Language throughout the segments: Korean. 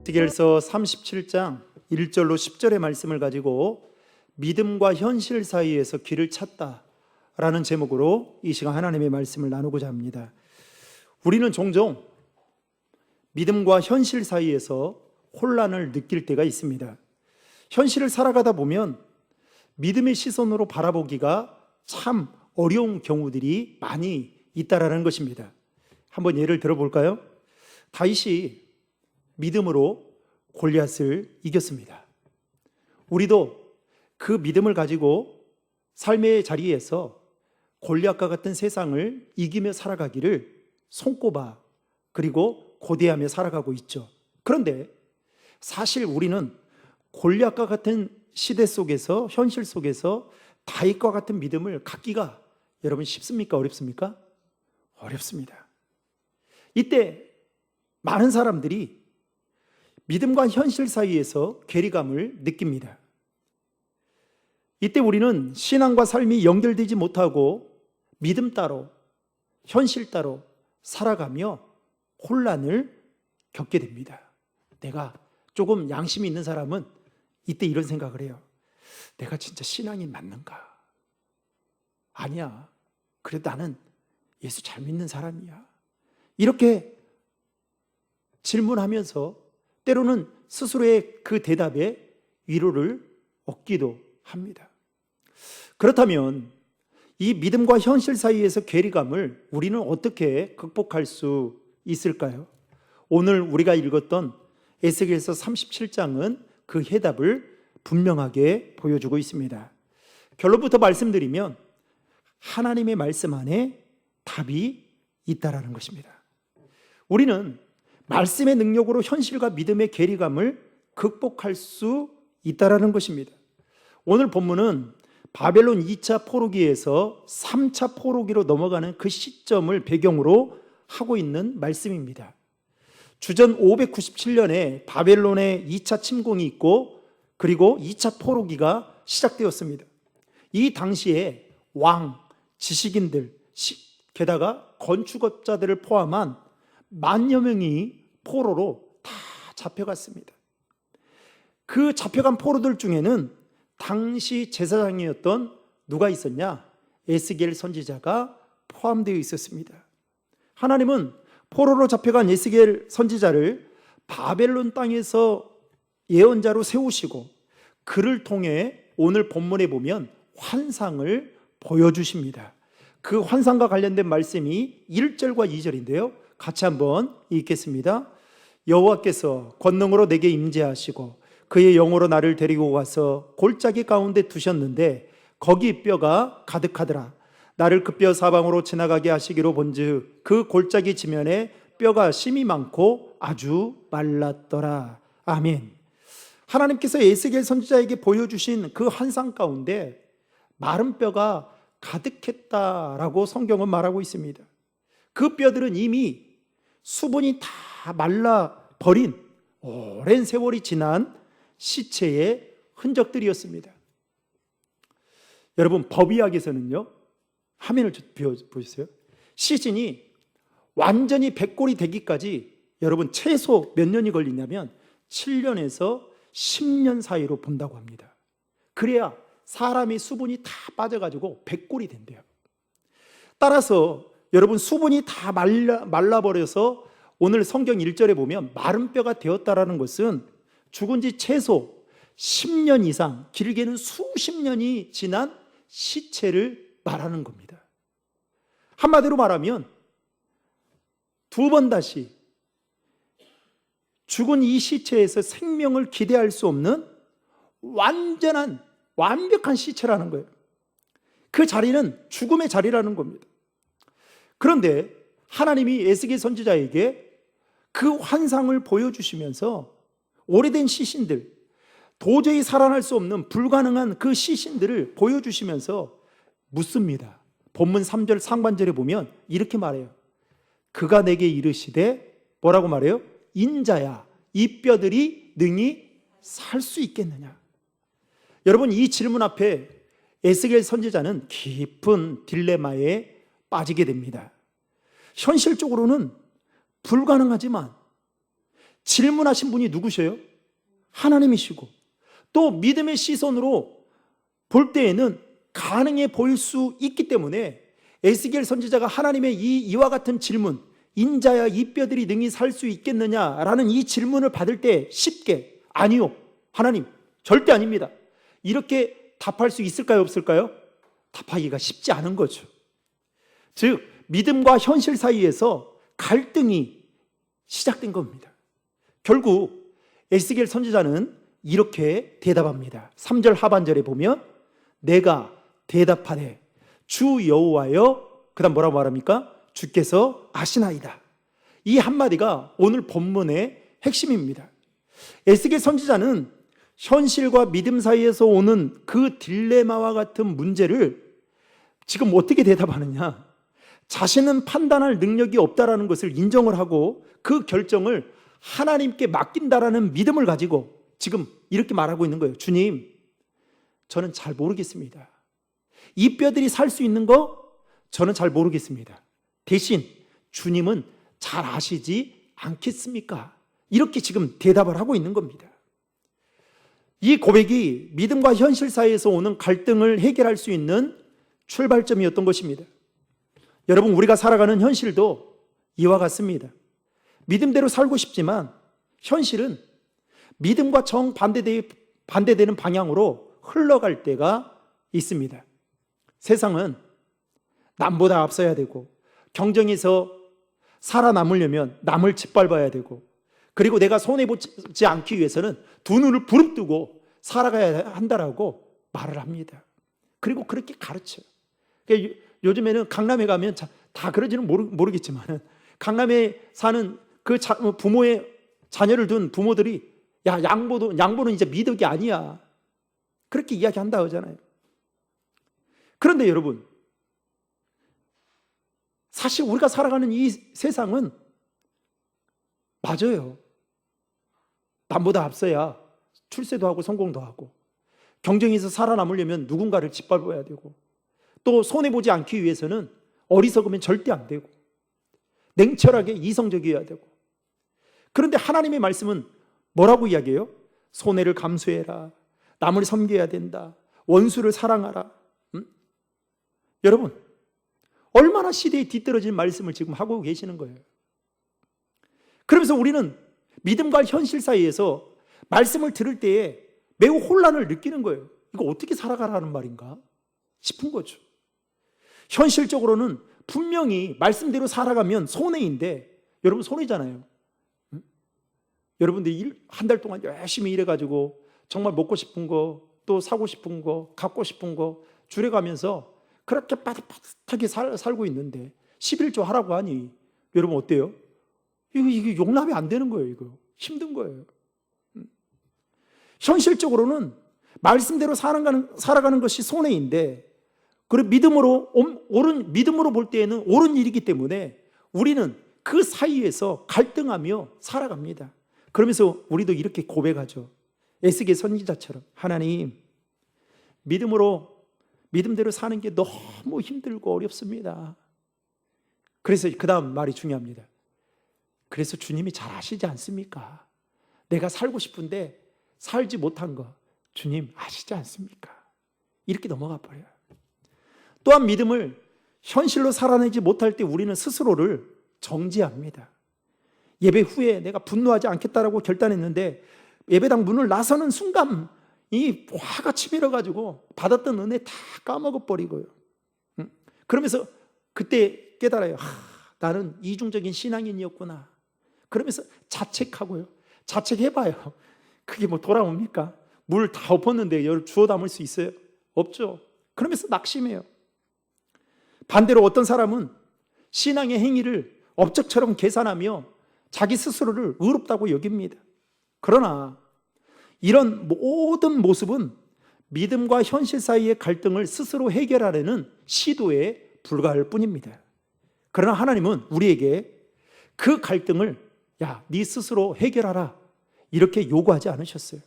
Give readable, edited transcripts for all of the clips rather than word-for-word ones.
에스겔서 37장 1절로 10절의 말씀을 가지고 믿음과 현실 사이에서 길을 찾다라는 제목으로 이 시간 하나님의 말씀을 나누고자 합니다. 우리는 종종 믿음과 현실 사이에서 혼란을 느낄 때가 있습니다. 현실을 살아가다 보면 믿음의 시선으로 바라보기가 참 어려운 경우들이 많이 있다라는 것입니다. 한번 예를 들어볼까요? 다윗이 믿음으로 골리앗을 이겼습니다. 우리도 그 믿음을 가지고 삶의 자리에서 골리앗과 같은 세상을 이기며 살아가기를 손꼽아 그리고 고대하며 살아가고 있죠. 그런데 사실 우리는 골리앗과 같은 시대 속에서, 현실 속에서 다윗과 같은 믿음을 갖기가 여러분 쉽습니까? 어렵습니까? 어렵습니다. 이때 많은 사람들이 믿음과 현실 사이에서 괴리감을 느낍니다. 이때 우리는 신앙과 삶이 연결되지 못하고 믿음 따로, 현실 따로 살아가며 혼란을 겪게 됩니다. 내가 조금 양심이 있는 사람은 이때 이런 생각을 해요. 내가 진짜 신앙이 맞는가? 아니야. 그래도 나는 예수 잘 믿는 사람이야. 이렇게 질문하면서 때로는 스스로의 그 대답에 위로를 얻기도 합니다. 그렇다면 이 믿음과 현실 사이에서 괴리감을 우리는 어떻게 극복할 수 있을까요? 오늘 우리가 읽었던 에스겔서 37장은 그 해답을 분명하게 보여주고 있습니다. 결론부터 말씀드리면 하나님의 말씀 안에 답이 있다라는 것입니다. 우리는 말씀의 능력으로 현실과 믿음의 괴리감을 극복할 수 있다라는 것입니다. 오늘 본문은 바벨론 2차 포로기에서 3차 포로기로 넘어가는 그 시점을 배경으로 하고 있는 말씀입니다. 주전 597년에 바벨론의 2차 침공이 있고 그리고 2차 포로기가 시작되었습니다. 이 당시에 왕, 지식인들, 게다가 건축업자들을 포함한 만여 명이 포로로 다 잡혀갔습니다. 그 잡혀간 포로들 중에는 당시 제사장이었던 누가 있었냐? 에스겔 선지자가 포함되어 있었습니다. 하나님은 포로로 잡혀간 에스겔 선지자를 바벨론 땅에서 예언자로 세우시고 그를 통해 오늘 본문에 보면 환상을 보여주십니다. 그 환상과 관련된 말씀이 1절과 2절인데요. 같이 한번 읽겠습니다. 여호와께서 권능으로 내게 임재하시고 그의 영으로 나를 데리고 가서 골짜기 가운데 두셨는데 거기 뼈가 가득하더라. 나를 그 뼈 사방으로 지나가게 하시기로 본즉 그 골짜기 지면에 뼈가 심이 많고 아주 말랐더라. 아멘. 하나님께서 에스겔 선지자에게 보여주신 그 환상 가운데 마른 뼈가 가득했다라고 성경은 말하고 있습니다. 그 뼈들은 이미 수분이 다 말라버린 오랜 세월이 지난 시체의 흔적들이었습니다. 여러분, 법의학에서는요, 화면을 보세요. 시신이 완전히 백골이 되기까지 여러분 최소 몇 년이 걸리냐면 7년에서 10년 사이로 본다고 합니다. 그래야 사람의 수분이 다 빠져가지고 백골이 된대요. 따라서 여러분 수분이 다 말라버려서 오늘 성경 1절에 보면 마른 뼈가 되었다라는 것은 죽은 지 최소 10년 이상, 길게는 수십 년이 지난 시체를 말하는 겁니다. 한마디로 말하면 두 번 다시 죽은 이 시체에서 생명을 기대할 수 없는 완벽한 시체라는 거예요. 그 자리는 죽음의 자리라는 겁니다. 그런데 하나님이 에스겔 선지자에게 그 환상을 보여주시면서 오래된 시신들, 도저히 살아날 수 없는 불가능한 그 시신들을 보여주시면서 묻습니다. 본문 3절 상반절에 보면 이렇게 말해요. 그가 내게 이르시되 뭐라고 말해요? 인자야, 이 뼈들이 능히 살 수 있겠느냐? 여러분, 이 질문 앞에 에스겔 선지자는 깊은 딜레마에 빠지게 됩니다. 현실적으로는 불가능하지만 질문하신 분이 누구셔요? 하나님이시고, 또 믿음의 시선으로 볼 때에는 가능해 보일 수 있기 때문에 에스겔 선지자가 하나님의 이와 같은 질문, 인자야 이 뼈들이 능히 살 수 있겠느냐라는 이 질문을 받을 때 쉽게 아니요, 하나님 절대 아닙니다, 이렇게 답할 수 있을까요, 없을까요? 답하기가 쉽지 않은 거죠. 즉 믿음과 현실 사이에서 갈등이 시작된 겁니다. 결국 에스겔 선지자는 이렇게 대답합니다. 3절 하반절에 보면 내가 대답하되 주 여호와여, 그 다음 뭐라고 말합니까? 주께서 아시나이다. 이 한마디가 오늘 본문의 핵심입니다. 에스겔 선지자는 현실과 믿음 사이에서 오는 그 딜레마와 같은 문제를 지금 어떻게 대답하느냐, 자신은 판단할 능력이 없다라는 것을 인정을 하고 그 결정을 하나님께 맡긴다라는 믿음을 가지고 지금 이렇게 말하고 있는 거예요. 주님, 저는 잘 모르겠습니다. 이 뼈들이 살 수 있는 거 저는 잘 모르겠습니다. 대신 주님은 잘 아시지 않겠습니까? 이렇게 지금 대답을 하고 있는 겁니다. 이 고백이 믿음과 현실 사이에서 오는 갈등을 해결할 수 있는 출발점이었던 것입니다. 여러분, 우리가 살아가는 현실도 이와 같습니다. 믿음대로 살고 싶지만 현실은 믿음과 반대되는 방향으로 흘러갈 때가 있습니다. 세상은 남보다 앞서야 되고, 경쟁에서 살아남으려면 남을 짓밟아야 되고, 그리고 내가 손해보지 않기 위해서는 두 눈을 부릅뜨고 살아가야 한다라고 말을 합니다. 그리고 그렇게 가르쳐요. 그러니까 요즘에는 강남에 가면 다 그러지는 모르겠지만 강남에 사는 그 부모의 자녀를 둔 부모들이 야, 양보는 이제 미덕이 아니야, 그렇게 이야기한다 하잖아요. 그런데 여러분, 사실 우리가 살아가는 이 세상은 맞아요. 남보다 앞서야 출세도 하고 성공도 하고, 경쟁에서 살아남으려면 누군가를 짓밟아야 되고, 또 손해보지 않기 위해서는 어리석으면 절대 안 되고, 냉철하게 이성적이어야 되고. 그런데 하나님의 말씀은 뭐라고 이야기해요? 손해를 감수해라, 남을 섬겨야 된다, 원수를 사랑하라. 여러분, 얼마나 시대에 뒤떨어진 말씀을 지금 하고 계시는 거예요. 그러면서 우리는 믿음과 현실 사이에서 말씀을 들을 때에 매우 혼란을 느끼는 거예요. 이거 어떻게 살아가라는 말인가 싶은 거죠. 현실적으로는 분명히 말씀대로 살아가면 손해인데, 여러분 손해잖아요. 여러분들이 한 달 동안 열심히 일해가지고 정말 먹고 싶은 거, 또 사고 싶은 거, 갖고 싶은 거 줄여가면서 그렇게 빠듯하게 살고 있는데 11조 하라고 하니 여러분 어때요? 이게 용납이 안 되는 거예요. 이거 힘든 거예요. 현실적으로는 말씀대로 살아가는 것이 손해인데, 그리고 믿음으로 볼 때에는 옳은 일이기 때문에 우리는 그 사이에서 갈등하며 살아갑니다. 그러면서 우리도 이렇게 고백하죠. 에스겔 선지자처럼, 하나님, 믿음대로 사는 게 너무 힘들고 어렵습니다. 그래서 그 다음 말이 중요합니다. 그래서 주님이 잘 아시지 않습니까? 내가 살고 싶은데 살지 못한 거 주님 아시지 않습니까? 이렇게 넘어가 버려요. 또한 믿음을 현실로 살아내지 못할 때 우리는 스스로를 정지합니다. 예배 후에 내가 분노하지 않겠다라고 결단했는데 예배당 문을 나서는 순간 이 화가 치밀어가지고 받았던 은혜 다 까먹어버리고요. 그러면서 그때 깨달아요. 나는 이중적인 신앙인이었구나. 그러면서 자책하고요. 자책해봐요. 그게 뭐 돌아옵니까? 물 다 엎었는데 열 주워 담을 수 있어요? 없죠. 그러면서 낙심해요. 반대로 어떤 사람은 신앙의 행위를 업적처럼 계산하며 자기 스스로를 의롭다고 여깁니다. 그러나 이런 모든 모습은 믿음과 현실 사이의 갈등을 스스로 해결하려는 시도에 불과할 뿐입니다. 그러나 하나님은 우리에게 그 갈등을 야, 네 스스로 해결하라 이렇게 요구하지 않으셨어요.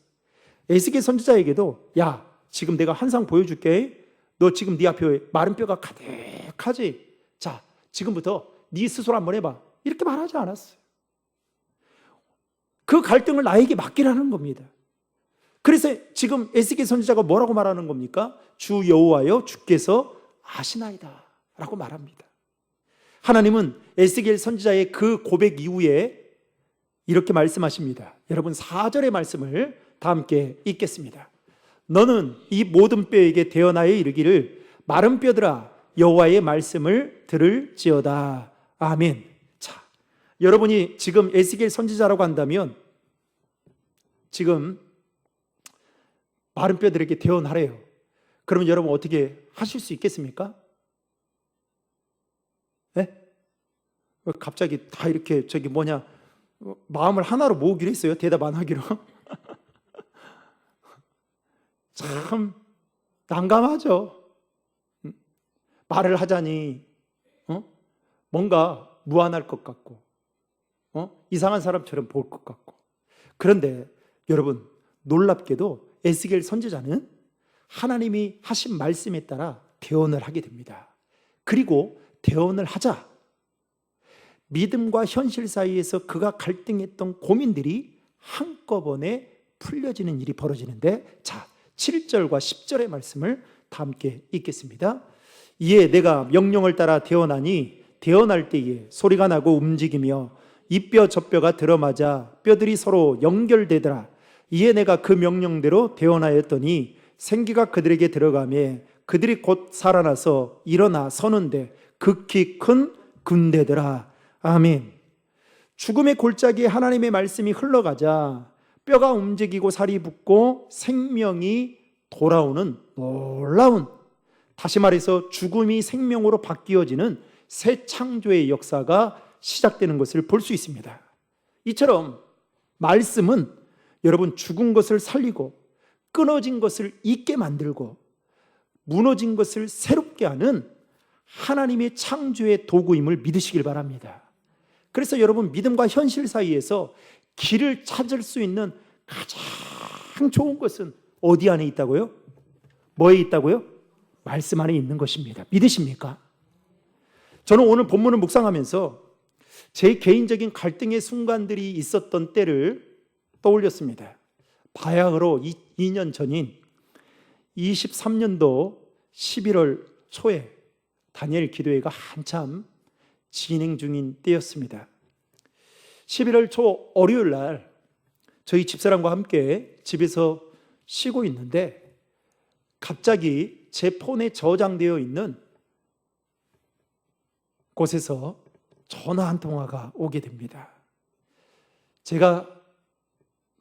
에스겔 선지자에게도 야, 지금 내가 한상 보여줄게. 너 지금 네 앞에 마른 뼈가 가득하지? 자, 지금부터 네 스스로 한번 해봐. 이렇게 말하지 않았어요. 그 갈등을 나에게 맡기라는 겁니다. 그래서 지금 에스겔 선지자가 뭐라고 말하는 겁니까? 주 여호와여 주께서 아시나이다 라고 말합니다. 하나님은 에스겔 선지자의 그 고백 이후에 이렇게 말씀하십니다. 여러분 4절의 말씀을 다 함께 읽겠습니다. 너는 이 모든 뼈에게 대언하여 이르기를 마른 뼈들아 여호와의 말씀을 들을지어다. 아멘. 자, 여러분이 지금 에스겔 선지자라고 한다면 지금 마른 뼈들에게 대언하래요. 그러면 여러분 어떻게 하실 수 있겠습니까? 네? 갑자기 다 이렇게 마음을 하나로 모으기로 했어요. 대답 안 하기로. 참 난감하죠. 말을 하자니 뭔가 무안할 것 같고 이상한 사람처럼 보일 것 같고. 그런데 여러분 놀랍게도 에스겔 선지자는 하나님이 하신 말씀에 따라 대언을 하게 됩니다. 그리고 대언을 하자 믿음과 현실 사이에서 그가 갈등했던 고민들이 한꺼번에 풀려지는 일이 벌어지는데, 자 7절과 10절의 말씀을 다 함께 읽겠습니다. 이에 내가 명령을 따라 대언하니 대언할 때에 소리가 나고 움직이며 이 뼈 저 뼈가 들어맞아 뼈들이 서로 연결되더라. 이에 내가 그 명령대로 대언하였더니 생기가 그들에게 들어가며 그들이 곧 살아나서 일어나 서는데 극히 큰 군대더라. 아멘. 죽음의 골짜기에 하나님의 말씀이 흘러가자 뼈가 움직이고 살이 붙고 생명이 돌아오는 놀라운, 다시 말해서 죽음이 생명으로 바뀌어지는 새 창조의 역사가 시작되는 것을 볼 수 있습니다. 이처럼 말씀은 여러분 죽은 것을 살리고 끊어진 것을 있게 만들고 무너진 것을 새롭게 하는 하나님의 창조의 도구임을 믿으시길 바랍니다. 그래서 여러분 믿음과 현실 사이에서 길을 찾을 수 있는 가장 좋은 것은 어디 안에 있다고요? 뭐에 있다고요? 말씀 안에 있는 것입니다. 믿으십니까? 저는 오늘 본문을 묵상하면서 제 개인적인 갈등의 순간들이 있었던 때를 떠올렸습니다. 바야흐로 2년 전인 23년도 11월 초에 다니엘 기도회가 한참 진행 중인 때였습니다. 11월 초 월요일 날 저희 집사람과 함께 집에서 쉬고 있는데 갑자기 제 폰에 저장되어 있는 곳에서 전화 한 통화가 오게 됩니다. 제가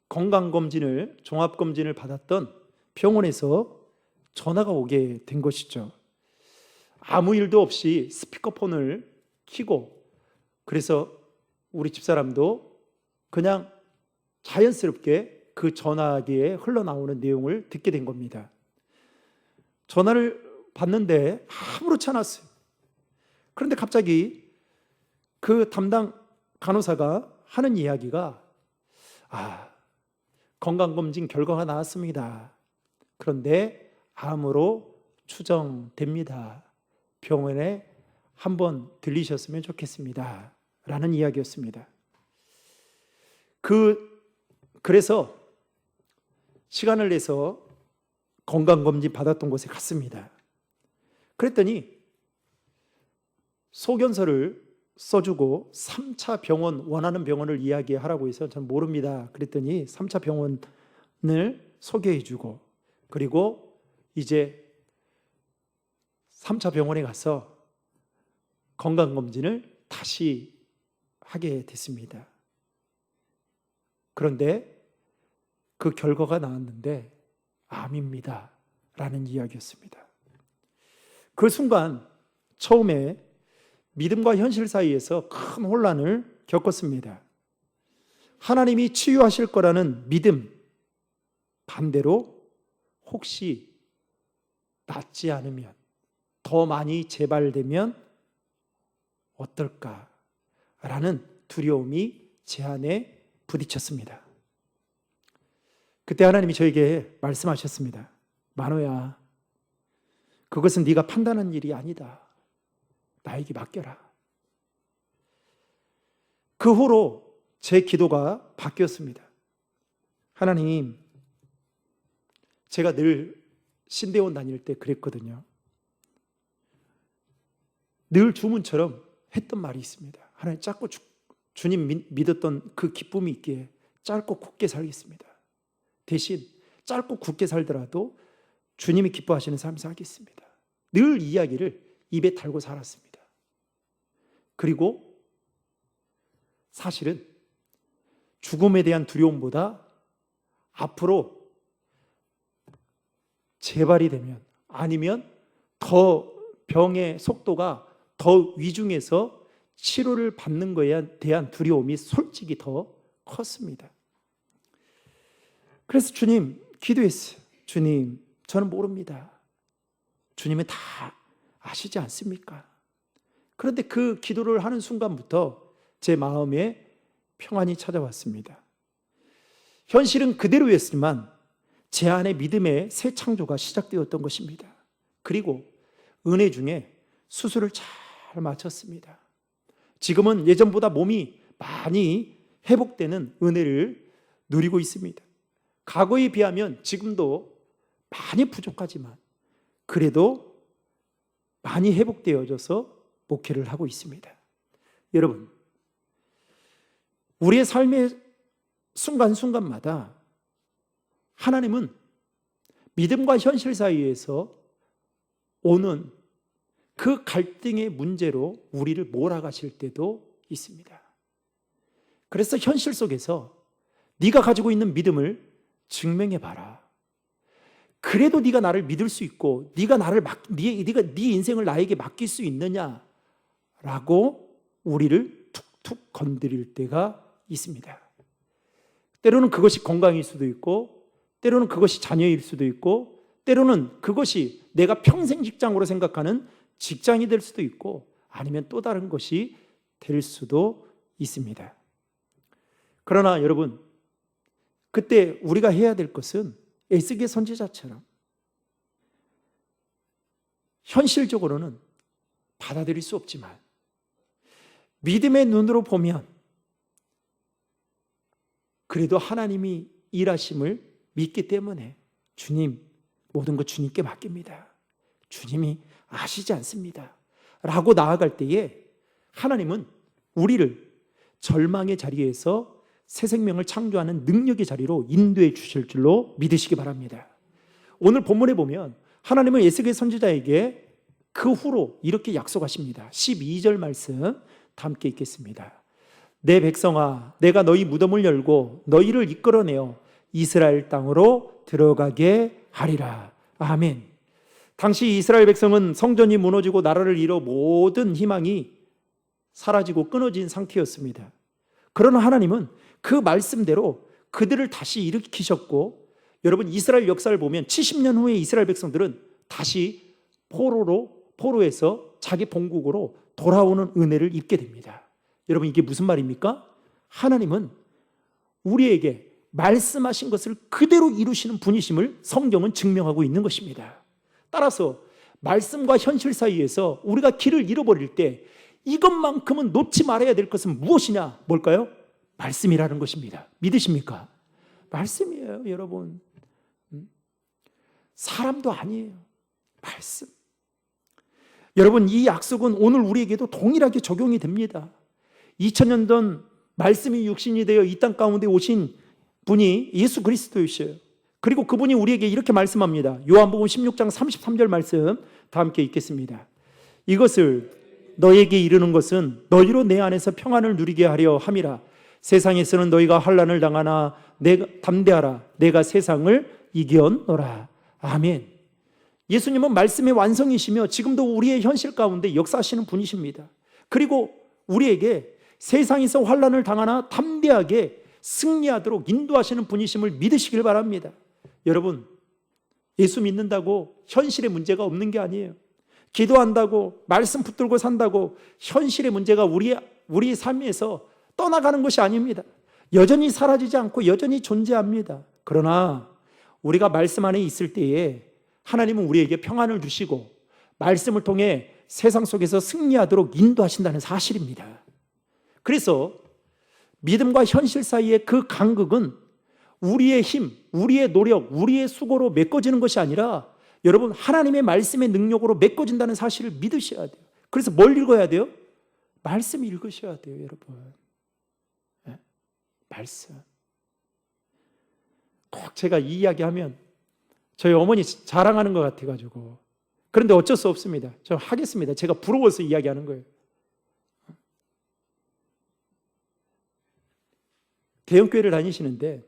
건강검진을, 종합검진을 받았던 병원에서 전화가 오게 된 것이죠. 아무 일도 없이 스피커폰을 켜고, 그래서 우리 집사람도 그냥 자연스럽게 그 전화기에 흘러나오는 내용을 듣게 된 겁니다. 전화를 받는데 아무렇지 않았어요. 그런데 갑자기 그 담당 간호사가 하는 이야기가 건강검진 결과가 나왔습니다. 그런데 암으로 추정됩니다. 병원에 한번 들리셨으면 좋겠습니다. 라는 이야기였습니다. 그래서 시간을 내서 건강검진 받았던 곳에 갔습니다. 그랬더니 소견서를 써주고 3차 병원, 원하는 병원을 이야기하라고 해서 저는 모릅니다. 그랬더니 3차 병원을 소개해주고, 그리고 이제 3차 병원에 가서 건강검진을 다시 하게 됐습니다. 그런데 그 결과가 나왔는데 암입니다 라는 이야기였습니다. 그 순간 처음에 믿음과 현실 사이에서 큰 혼란을 겪었습니다. 하나님이 치유하실 거라는 믿음, 반대로 혹시 낫지 않으면, 더 많이 재발되면 어떨까라는 두려움이 제 안에 부딪혔습니다. 그때 하나님이 저에게 말씀하셨습니다. 만호야, 그것은 네가 판단하는 일이 아니다. 나에게 맡겨라. 그 후로 제 기도가 바뀌었습니다. 하나님, 제가 늘 신대원 다닐 때 그랬거든요. 늘 주문처럼 했던 말이 있습니다. 하나님, 짧고 주님 믿었던 그 기쁨이 있기에 짧고 굳게 살겠습니다. 대신 짧고 굳게 살더라도 주님이 기뻐하시는 삶 살겠습니다. 늘 이야기를 입에 달고 살았습니다. 그리고 사실은 죽음에 대한 두려움보다 앞으로 재발이 되면, 아니면 더 병의 속도가 더 위중해서 치료를 받는 것에 대한 두려움이 솔직히 더 컸습니다. 그래서 주님 기도했어요. 주님, 저는 모릅니다. 주님은 다 아시지 않습니까? 그런데 그 기도를 하는 순간부터 제 마음에 평안이 찾아왔습니다. 현실은 그대로였지만 제 안에 믿음의 새 창조가 시작되었던 것입니다. 그리고 은혜 중에 수술을 잘 마쳤습니다. 지금은 예전보다 몸이 많이 회복되는 은혜를 누리고 있습니다. 과거에 비하면 지금도 많이 부족하지만 그래도 많이 회복되어져서 목회를 하고 있습니다. 여러분, 우리의 삶의 순간순간마다 하나님은 믿음과 현실 사이에서 오는 그 갈등의 문제로 우리를 몰아가실 때도 있습니다. 그래서 현실 속에서 네가 가지고 있는 믿음을 증명해봐라. 그래도 네가 나를 믿을 수 있고 네가 네 인생을 나에게 맡길 수 있느냐라고 우리를 툭툭 건드릴 때가 있습니다. 때로는 그것이 건강일 수도 있고, 때로는 그것이 자녀일 수도 있고, 때로는 그것이 내가 평생 직장으로 생각하는 직장이 될 수도 있고, 아니면 또 다른 것이 될 수도 있습니다. 그러나 여러분, 그때 우리가 해야 될 것은 에스겔 선지자처럼 현실적으로는 받아들일 수 없지만 믿음의 눈으로 보면 그래도 하나님이 일하심을 믿기 때문에 주님, 모든 것 주님께 맡깁니다. 주님이 아시지 않습니다. 라고 나아갈 때에 하나님은 우리를 절망의 자리에서 새 생명을 창조하는 능력의 자리로 인도해 주실 줄로 믿으시기 바랍니다. 오늘 본문에 보면 하나님은 에스겔 선지자에게 그 후로 이렇게 약속하십니다. 12절 말씀 다 함께 읽겠습니다. 내 백성아, 내가 너희 무덤을 열고 너희를 이끌어내어 이스라엘 땅으로 들어가게 하리라. 아멘. 당시 이스라엘 백성은 성전이 무너지고 나라를 잃어 모든 희망이 사라지고 끊어진 상태였습니다. 그러나 하나님은 그 말씀대로 그들을 다시 일으키셨고, 여러분 이스라엘 역사를 보면 70년 후에 이스라엘 백성들은 다시 포로에서 자기 본국으로 돌아오는 은혜를 입게 됩니다. 여러분 이게 무슨 말입니까? 하나님은 우리에게 말씀하신 것을 그대로 이루시는 분이심을 성경은 증명하고 있는 것입니다. 따라서 말씀과 현실 사이에서 우리가 길을 잃어버릴 때 이것만큼은 놓지 말아야 될 것은 무엇이냐? 뭘까요? 말씀이라는 것입니다. 믿으십니까? 말씀이에요, 여러분. 사람도 아니에요. 말씀. 여러분, 이 약속은 오늘 우리에게도 동일하게 적용이 됩니다. 2000년 전 말씀이 육신이 되어 이 땅 가운데 오신 분이 예수 그리스도이셔요. 그리고 그분이 우리에게 이렇게 말씀합니다. 요한복음 16장 33절 말씀 다 함께 읽겠습니다. 이것을 너에게 이르는 것은 너희로 내 안에서 평안을 누리게 하려 함이라. 세상에서는 너희가 환난을 당하나 내가 담대하라. 내가 세상을 이겨노라. 아멘. 예수님은 말씀의 완성이시며 지금도 우리의 현실 가운데 역사하시는 분이십니다. 그리고 우리에게 세상에서 환난을 당하나 담대하게 승리하도록 인도하시는 분이심을 믿으시길 바랍니다. 여러분, 예수 믿는다고 현실의 문제가 없는 게 아니에요. 기도한다고 말씀 붙들고 산다고 현실의 문제가 우리의 삶에서 떠나가는 것이 아닙니다. 여전히 사라지지 않고 여전히 존재합니다. 그러나 우리가 말씀 안에 있을 때에 하나님은 우리에게 평안을 주시고 말씀을 통해 세상 속에서 승리하도록 인도하신다는 사실입니다. 그래서 믿음과 현실 사이의 그 간극은 우리의 힘, 우리의 노력, 우리의 수고로 메꿔지는 것이 아니라 여러분 하나님의 말씀의 능력으로 메꿔진다는 사실을 믿으셔야 돼요. 그래서 뭘 읽어야 돼요? 말씀 읽으셔야 돼요, 여러분. 네? 말씀. 꼭 제가 이 이야기하면 저희 어머니 자랑하는 것 같아가지고, 그런데 어쩔 수 없습니다. 저 하겠습니다. 제가 부러워서 이야기하는 거예요. 대형교회를 다니시는데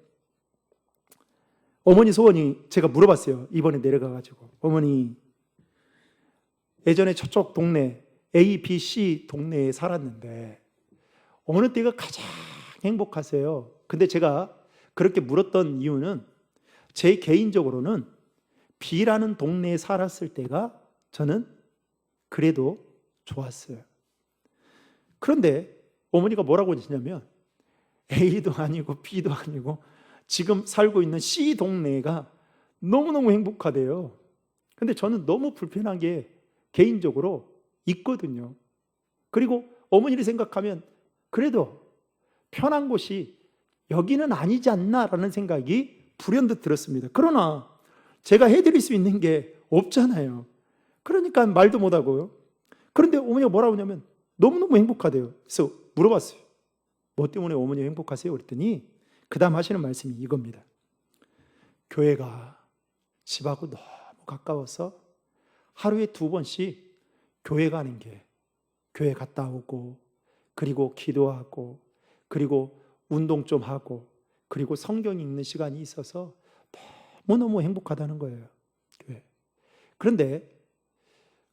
어머니 소원이, 제가 물어봤어요. 이번에 내려가가지고, 어머니 예전에 저쪽 동네 A, B, C 동네에 살았는데 어느 때가 가장 행복하세요? 근데 제가 그렇게 물었던 이유는 제 개인적으로는 B라는 동네에 살았을 때가 저는 그래도 좋았어요. 그런데 어머니가 뭐라고 하시냐면 A도 아니고 B도 아니고 지금 살고 있는 C 동네가 너무너무 행복하대요. 근데 저는 너무 불편한 게 개인적으로 있거든요. 그리고 어머니를 생각하면 그래도 편한 곳이 여기는 아니지 않나라는 생각이 불현듯 들었습니다. 그러나 제가 해드릴 수 있는 게 없잖아요. 그러니까 말도 못하고요. 그런데 어머니가 뭐라고 하냐면 너무너무 행복하대요. 그래서 물어봤어요. 뭐 때문에 어머니 행복하세요? 그랬더니 그 다음 하시는 말씀이 이겁니다. 교회가 집하고 너무 가까워서 하루에 2번씩 교회 가는 게, 교회 갔다 오고 그리고 기도하고 그리고 운동 좀 하고 그리고 성경 읽는 시간이 있어서 너무너무 행복하다는 거예요. 교회. 그런데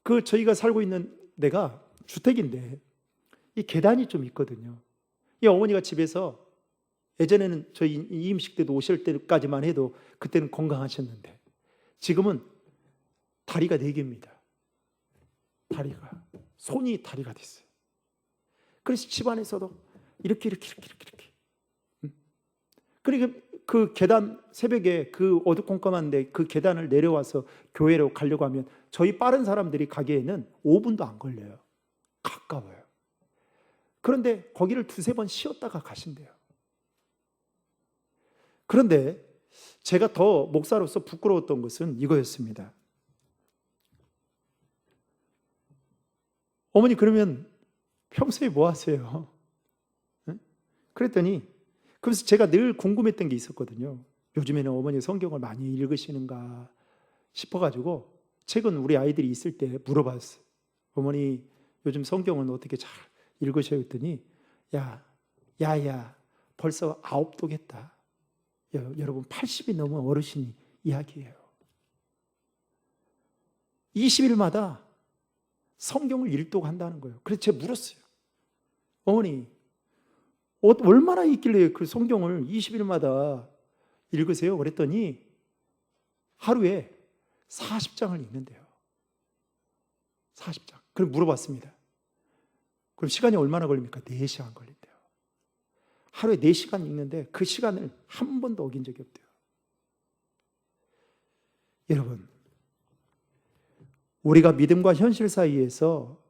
그 저희가 살고 있는 데가 주택인데 이 계단이 좀 있거든요. 이 어머니가 집에서 예전에는 저희 이임식 때도 오실 때까지만 해도 그때는 건강하셨는데 지금은 다리가 4개입니다. 다리가. 손이 다리가 됐어요. 그래서 집안에서도 이렇게. 그러니까 그 계단, 새벽에 그 어두컴컴한데 그 계단을 내려와서 교회로 가려고 하면 저희 빠른 사람들이 가기에는 5분도 안 걸려요. 가까워요. 그런데 거기를 2-3번 쉬었다가 가신대요. 그런데 제가 더 목사로서 부끄러웠던 것은 이거였습니다. 어머니 그러면 평소에 뭐 하세요? 그랬더니 그래서 제가 늘 궁금했던 게 있었거든요. 요즘에는 어머니 성경을 많이 읽으시는가 싶어가지고 최근 우리 아이들이 있을 때 물어봤어요. 어머니 요즘 성경은 어떻게 잘 읽으셔요? 했더니 야야 벌써 9도겠다. 여러분 80이 넘은 어르신이 이야기해요. 20일마다 성경을 읽도록 거예요. 그래서 제가 물었어요. 어머니 얼마나 있길래 그 성경을 20일마다 읽으세요? 그랬더니 하루에 40장을 읽는데요. 40장. 그럼 물어봤습니다. 그럼 시간이 얼마나 걸립니까? 4시간 걸린대요. 하루에 4시간 읽는데 그 시간을 한 번도 어긴 적이 없대요. 여러분, 우리가 믿음과 현실 사이에서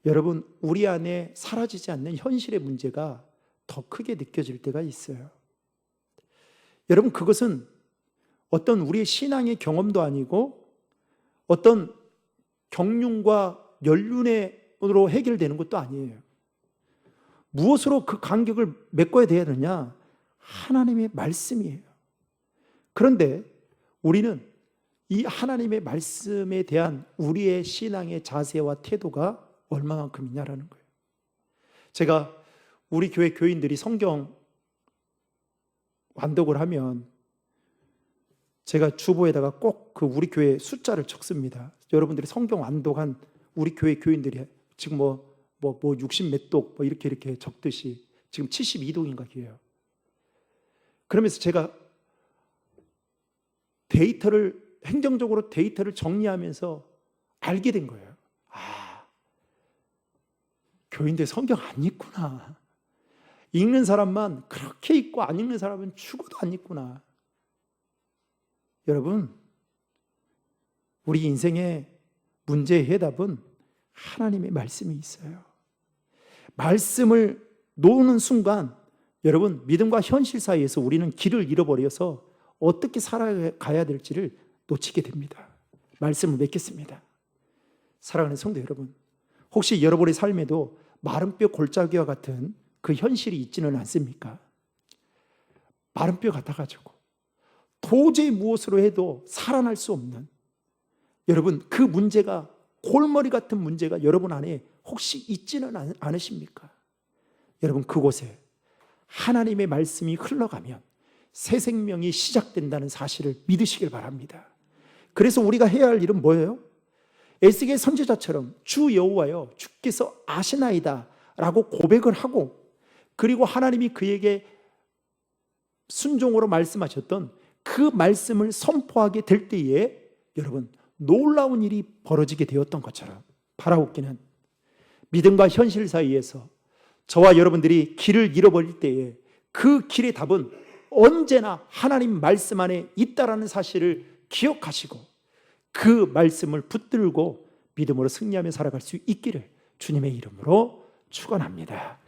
여러분 우리 안에 사라지지 않는 현실의 문제가 더 크게 느껴질 때가 있어요. 여러분 그것은 어떤 우리의 신앙의 경험도 아니고 어떤 경륜과 연륜으로 해결되는 것도 아니에요. 무엇으로 그 간격을 메꿔야 되느냐? 하나님의 말씀이에요. 그런데 우리는 이 하나님의 말씀에 대한 우리의 신앙의 자세와 태도가 얼마만큼이냐라는 거예요. 제가 우리 교회 교인들이 성경 완독을 하면 제가 주보에다가 꼭 그 우리 교회 숫자를 적습니다. 여러분들이 성경 완독한 우리 교회 교인들이 지금 뭐 60몇 독 이렇게 적듯이 지금 72독인가 기해요. 그러면서 제가 행정적으로 데이터를 정리하면서 알게 된 거예요. 교인들 성경 안 읽구나. 읽는 사람만 그렇게 읽고 안 읽는 사람은 죽어도 안 읽구나. 여러분, 우리 인생의 문제의 해답은 하나님의 말씀이 있어요. 말씀을 놓는 순간 여러분, 믿음과 현실 사이에서 우리는 길을 잃어버려서 어떻게 살아가야 될지를 놓치게 됩니다. 말씀을 맺겠습니다. 사랑하는 성도 여러분, 혹시 여러분의 삶에도 마른 뼈 골짜기와 같은 그 현실이 있지는 않습니까? 마른 뼈 같아가지고 도저히 무엇으로 해도 살아날 수 없는, 여러분, 그 문제가, 골머리 같은 문제가 여러분 안에 혹시 있지는 않으십니까? 여러분, 그곳에 하나님의 말씀이 흘러가면 새 생명이 시작된다는 사실을 믿으시길 바랍니다. 그래서 우리가 해야 할 일은 뭐예요? 에스겔 선지자처럼 주 여호와여 주께서 아시나이다 라고 고백을 하고, 그리고 하나님이 그에게 순종으로 말씀하셨던 그 말씀을 선포하게 될 때에 여러분, 놀라운 일이 벌어지게 되었던 것처럼 바라옵기는, 믿음과 현실 사이에서 저와 여러분들이 길을 잃어버릴 때에 그 길의 답은 언제나 하나님 말씀 안에 있다라는 사실을 기억하시고 그 말씀을 붙들고 믿음으로 승리하며 살아갈 수 있기를 주님의 이름으로 축원합니다.